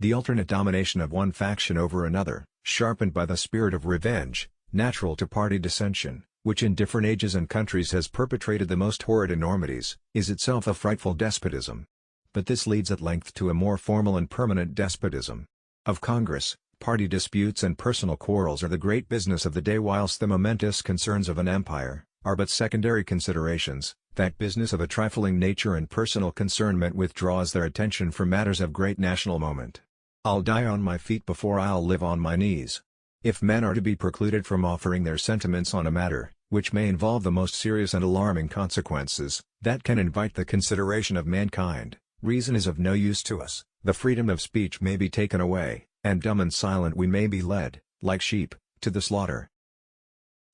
The alternate domination of one faction over another, sharpened by the spirit of revenge, natural to party dissension, which in different ages and countries has perpetrated the most horrid enormities, is itself a frightful despotism. But this leads at length to a more formal and permanent despotism. Of Congress, party disputes and personal quarrels are the great business of the day, whilst the momentous concerns of an empire are but secondary considerations. That business of a trifling nature and personal concernment withdraws their attention from matters of great national moment. I'll die on my feet before I'll live on my knees. If men are to be precluded from offering their sentiments on a matter, which may involve the most serious and alarming consequences, that can invite the consideration of mankind, reason is of no use to us, the freedom of speech may be taken away, and dumb and silent we may be led, like sheep, to the slaughter.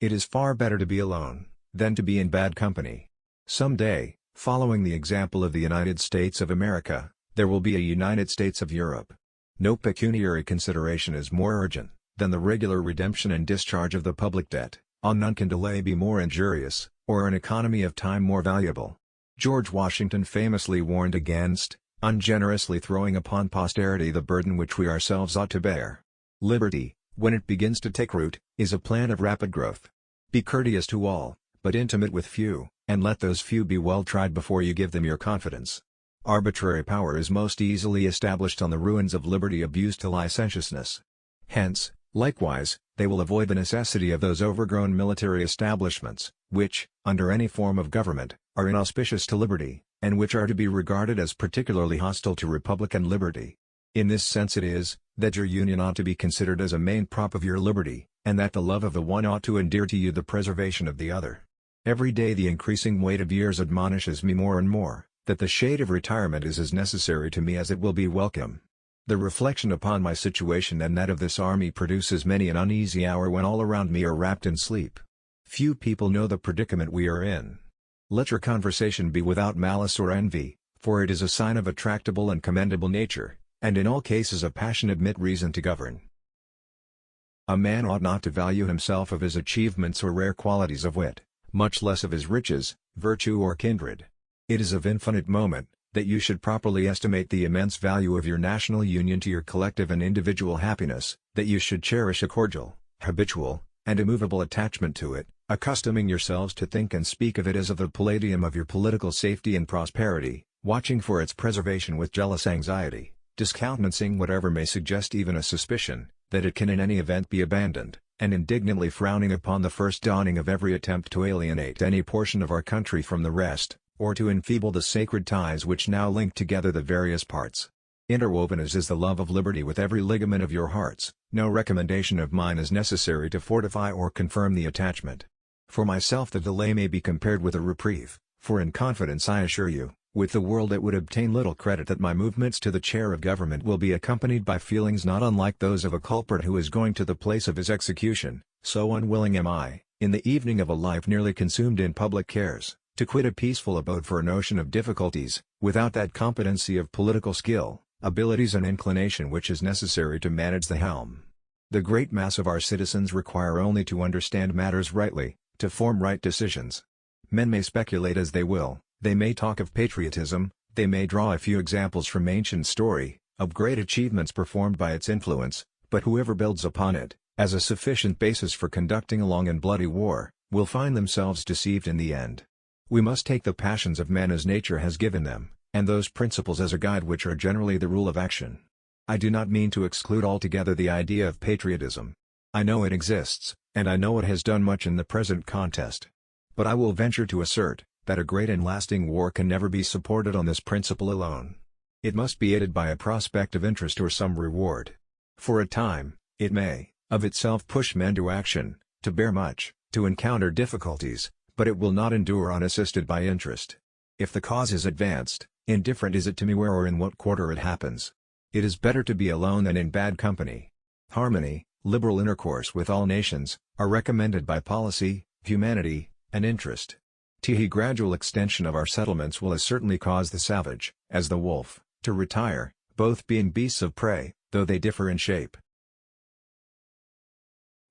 It is far better to be alone, than to be in bad company. Some day, following the example of the United States of America, there will be a United States of Europe. No pecuniary consideration is more urgent than the regular redemption and discharge of the public debt, on none can delay be more injurious, or an economy of time more valuable. George Washington famously warned against ungenerously throwing upon posterity the burden which we ourselves ought to bear. Liberty, when it begins to take root, is a plant of rapid growth. Be courteous to all, but intimate with few, and let those few be well tried before you give them your confidence. Arbitrary power is most easily established on the ruins of liberty abused to licentiousness. Hence, likewise, they will avoid the necessity of those overgrown military establishments, which, under any form of government, are inauspicious to liberty, and which are to be regarded as particularly hostile to republican liberty. In this sense it is, that your union ought to be considered as a main prop of your liberty, and that the love of the one ought to endear to you the preservation of the other. Every day the increasing weight of years admonishes me more and more, that the shade of retirement is as necessary to me as it will be welcome. The reflection upon my situation and that of this army produces many an uneasy hour when all around me are wrapped in sleep. Few people know the predicament we are in. Let your conversation be without malice or envy, for it is a sign of a tractable and commendable nature, and in all cases of passion admit reason to govern. A man ought not to value himself of his achievements or rare qualities of wit, much less of his riches, virtue or kindred. It is of infinite moment, that you should properly estimate the immense value of your national union to your collective and individual happiness, that you should cherish a cordial, habitual, and immovable attachment to it, accustoming yourselves to think and speak of it as of the palladium of your political safety and prosperity, watching for its preservation with jealous anxiety, discountenancing whatever may suggest even a suspicion that it can in any event be abandoned, and indignantly frowning upon the first dawning of every attempt to alienate any portion of our country from the rest, or to enfeeble the sacred ties which now link together the various parts. Interwoven as is the love of liberty with every ligament of your hearts, no recommendation of mine is necessary to fortify or confirm the attachment. For myself the delay may be compared with a reprieve, for in confidence I assure you, with the world it would obtain little credit that my movements to the chair of government will be accompanied by feelings not unlike those of a culprit who is going to the place of his execution. So unwilling am I, in the evening of a life nearly consumed in public cares, to quit a peaceful abode for a notion of difficulties, without that competency of political skill, abilities and inclination which is necessary to manage the helm. The great mass of our citizens require only to understand matters rightly, to form right decisions. Men may speculate as they will, they may talk of patriotism, they may draw a few examples from ancient story, of great achievements performed by its influence, but whoever builds upon it, as a sufficient basis for conducting a long and bloody war, will find themselves deceived in the end. We must take the passions of men as nature has given them, and those principles as a guide which are generally the rule of action. I do not mean to exclude altogether the idea of patriotism. I know it exists, and I know it has done much in the present contest. But I will venture to assert, that a great and lasting war can never be supported on this principle alone. It must be aided by a prospect of interest or some reward. For a time, it may, of itself push men to action, to bear much, to encounter difficulties, but it will not endure unassisted by interest. If the cause is advanced, indifferent is it to me where or in what quarter it happens. It is better to be alone than in bad company. Harmony, liberal intercourse with all nations, are recommended by policy, humanity, and interest. The gradual extension of our settlements will as certainly cause the savage, as the wolf, to retire, both being beasts of prey, though they differ in shape.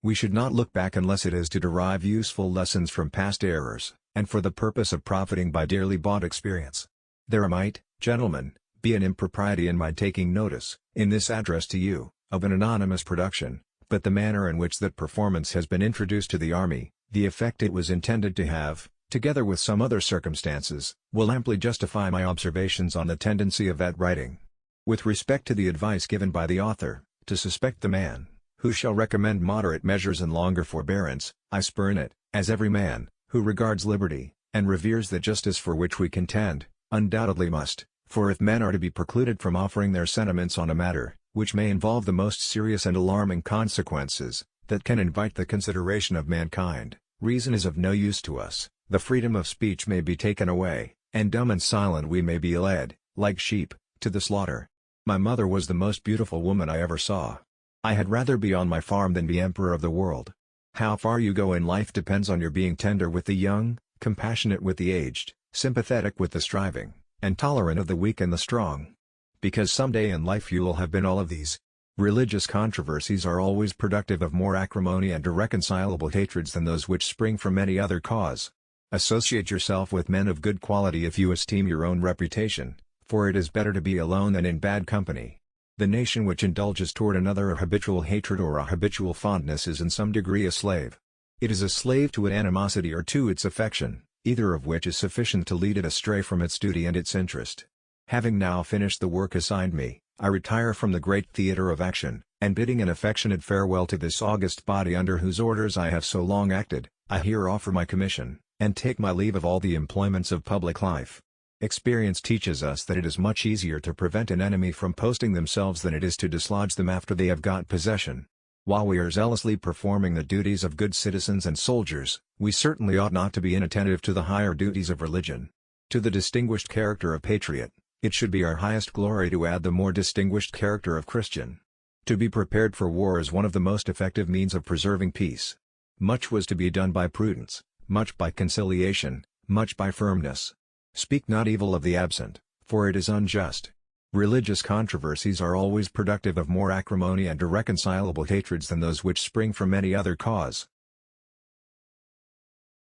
We should not look back unless it is to derive useful lessons from past errors, and for the purpose of profiting by dearly bought experience. There might, gentlemen, be an impropriety in my taking notice, in this address to you, of an anonymous production, but the manner in which that performance has been introduced to the Army, the effect it was intended to have, together with some other circumstances, will amply justify my observations on the tendency of that writing. With respect to the advice given by the author, to suspect the man, who shall recommend moderate measures and longer forbearance, I spurn it, as every man, who regards liberty, and reveres the justice for which we contend, undoubtedly must, for if men are to be precluded from offering their sentiments on a matter, which may involve the most serious and alarming consequences, that can invite the consideration of mankind, reason is of no use to us, the freedom of speech may be taken away, and dumb and silent we may be led, like sheep, to the slaughter. My mother was the most beautiful woman I ever saw. I had rather be on my farm than be emperor of the world. How far you go in life depends on your being tender with the young, compassionate with the aged, sympathetic with the striving, and tolerant of the weak and the strong. Because someday in life you will have been all of these. Religious controversies are always productive of more acrimony and irreconcilable hatreds than those which spring from any other cause. Associate yourself with men of good quality if you esteem your own reputation, for it is better to be alone than in bad company. The nation which indulges toward another a habitual hatred or a habitual fondness is in some degree a slave. It is a slave to an animosity or to its affection, either of which is sufficient to lead it astray from its duty and its interest. Having now finished the work assigned me, I retire from the great theatre of action, and bidding an affectionate farewell to this august body under whose orders I have so long acted, I here offer my commission, and take my leave of all the employments of public life. Experience teaches us that it is much easier to prevent an enemy from posting themselves than it is to dislodge them after they have got possession. While we are zealously performing the duties of good citizens and soldiers, we certainly ought not to be inattentive to the higher duties of religion. To the distinguished character of patriot, it should be our highest glory to add the more distinguished character of Christian. To be prepared for war is one of the most effective means of preserving peace. Much was to be done by prudence, much by conciliation, much by firmness. Speak not evil of the absent, for it is unjust. Religious controversies are always productive of more acrimony and irreconcilable hatreds than those which spring from any other cause.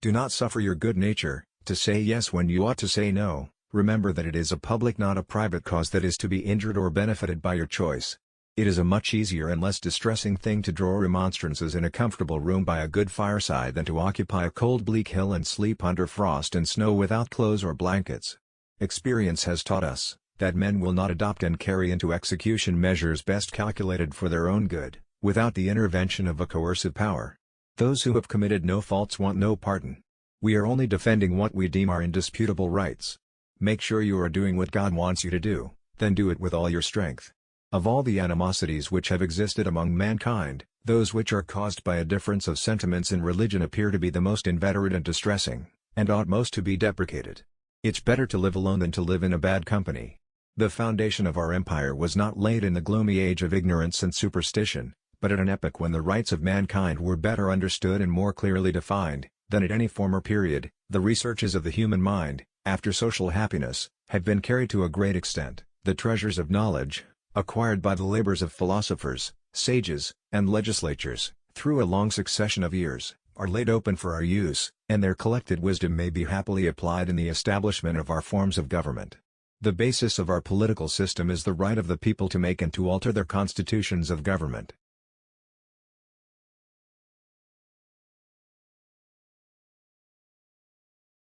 Do not suffer your good nature to say yes when you ought to say no. Remember that it is a public not a private cause that is to be injured or benefited by your choice. It is a much easier and less distressing thing to draw remonstrances in a comfortable room by a good fireside than to occupy a cold bleak hill and sleep under frost and snow without clothes or blankets. Experience has taught us that men will not adopt and carry into execution measures best calculated for their own good, without the intervention of a coercive power. Those who have committed no faults want no pardon. We are only defending what we deem our indisputable rights. Make sure you are doing what God wants you to do, then do it with all your strength. Of all the animosities which have existed among mankind, those which are caused by a difference of sentiments in religion appear to be the most inveterate and distressing, and ought most to be deprecated. It's better to live alone than to live in a bad company. The foundation of our empire was not laid in the gloomy age of ignorance and superstition, but at an epoch when the rights of mankind were better understood and more clearly defined, than at any former period. The researches of the human mind, after social happiness, have been carried to a great extent. The treasures of knowledge, acquired by the labors of philosophers, sages, and legislatures, through a long succession of years, are laid open for our use, and their collected wisdom may be happily applied in the establishment of our forms of government. The basis of our political system is the right of the people to make and to alter their constitutions of government.